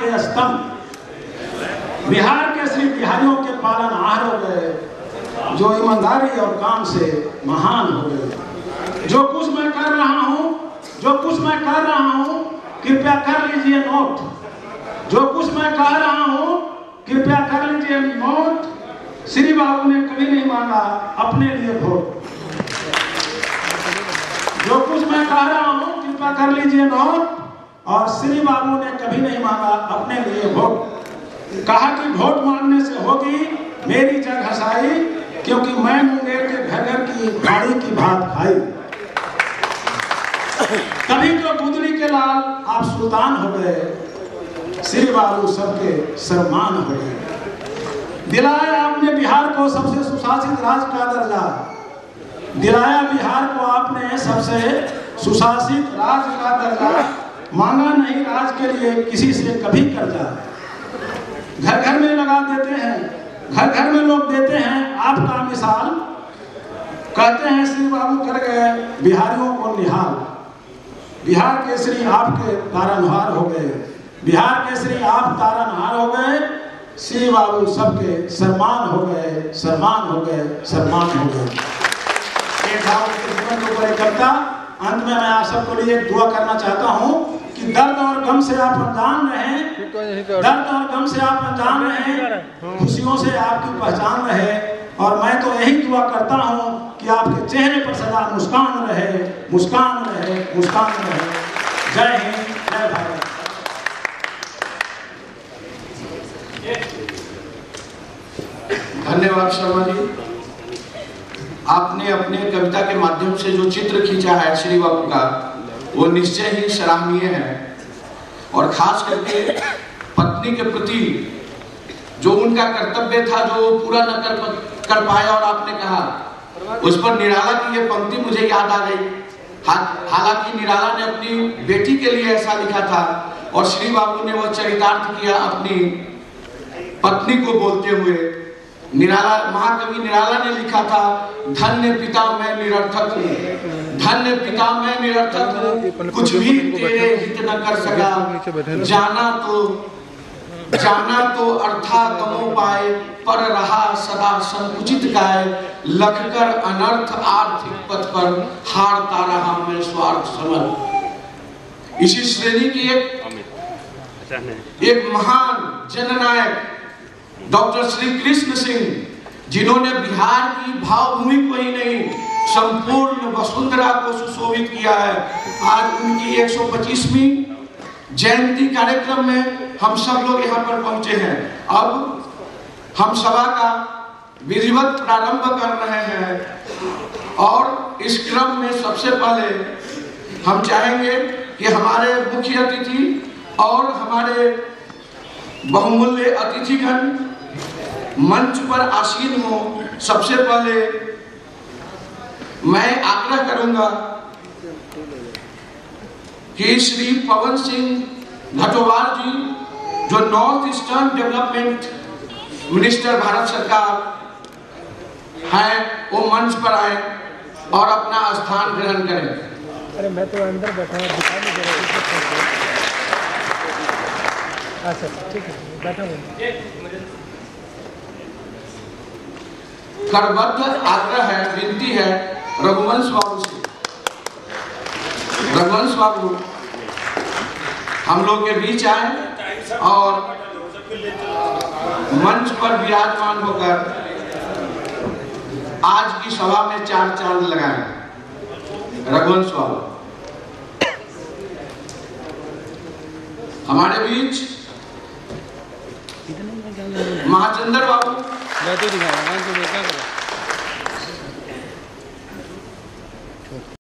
के स्तंभ, बिहार के श्री बिहारियों के पालनहार हो गए, जो ईमानदारी और काम से महान हो गए। जो कुछ मैं कर रहा हूँ कृपया कर लीजिए नोट। जो कुछ मैं कह रहा हूँ कृपया कर लीजिए नोट। श्री बाबू ने कभी नहीं मांगा अपने लिए वोट। जो कुछ मैं कह रहा हूँ कृपया कर लीजिए नोट, और श्री बाबू ने कभी नहीं मांगा अपने लिए वोट। कहा कि वोट मांगने से होगी मेरी जग हसाई, क्योंकि मैं मुंगेर के घर घर की भाड़ी की भात खाई। तभी तो गुदरी के लाल आप सुल्तान हो गए, श्री बाबू सबके सरमान हो गए। दिलाया आपने बिहार को सबसे सुशासित राज्य का दर्जा, दिलाया बिहार को आपने सबसे सुशासित राज्य का दर्जा। मांगा नहीं राज के लिए किसी से कभी कर्जा। घर घर में लगा देते हैं, घर घर में लोग देते हैं आपका मिसाल। कहते हैं श्री बाबू कर गए बिहारियों को निहाल। बिहार के श्री आपके तारनहार हो गए, बिहार के श्री आप तारनहार हो गए। श्री बाबू सबके सरमान हो गए, सरमान हो गए, सरमान हो गए। जीवन के ऊपर एक कविता। अंत में मैं आप सबको लिए दुआ करना चाहता हूँ कि दर्द और गम से आप अनजान रहें, दर्द और गम से आप अनजान रहें, खुशियों से आपकी पहचान रहे। और मैं तो यही दुआ करता हूँ कि आपके चेहरे पर सदा मुस्कान रहे, मुस्कान रहे, मुस्कान रहे। जय हिंद, जय भारत। धन्यवाद शर्मा जी। आपने अपने कविता के माध्यम से जो चित्र खींचा है श्री बाबू का, वो निश्चय ही सराहनीय है। और खास करके पत्नी के प्रति जो उनका कर्तव्य था, जो पूरा न कर पाया, और आपने कहा उस पर निराला की ये पंक्ति मुझे याद आ गई। हालांकि निराला ने अपनी बेटी के लिए ऐसा लिखा था, और श्री बाबू ने वो चरितार्थ किया अपनी पत्नी को बोलते हुए। निराला, महाकवि निराला ने लिखा था, धन्य पिता मैं निरर्थक हूँ, धन्य पिता मैं निरर्थक हूँ, कुछ भी तेरे हित न कर सका। जाना तो अर्थागमो पाए, पर रहा सदा संकुचित गाय। लखकर अनर्थ आर्थिक पथ पर, हारता रहा मैं स्वार्थ समर। इसी श्रेणी की एक महान जननायक डॉक्टर श्री कृष्ण सिंह, जिन्होंने बिहार की भावभूमि को ही नहीं संपूर्ण वसुंधरा को सुशोभित किया है। आज उनकी 125वीं जयंती कार्यक्रम में हम सब लोग यहाँ पर पहुंचे हैं। अब हम सभा का विधिवत प्रारंभ कर रहे हैं, और इस क्रम में सबसे पहले हम चाहेंगे कि हमारे मुख्य अतिथि और हमारे बहुमूल्य अतिथिगण मंच पर आसीन हो। सबसे पहले मैं आग्रह करूंगा कि श्री पवन सिंह घटोवार जी, जो north eastern development minister Bharat सरकार है, वो मंच पर आए और अपना स्थान ग्रहण करें। अरे मैं तो अंदर बैठा हूँ, दिखाई नहीं दे रहा। अच्छा ठीक है, बैठा हूँ। करबद्ध आग्रह है, विनती है रघुवंश बाबू से। रघुवंश बाबू हम लोग के बीच आए और मंच पर विराजमान होकर आज की सभा में 4 चांद लगाए। रघुवंश बाबू हमारे बीच महाचंद्र बाबू।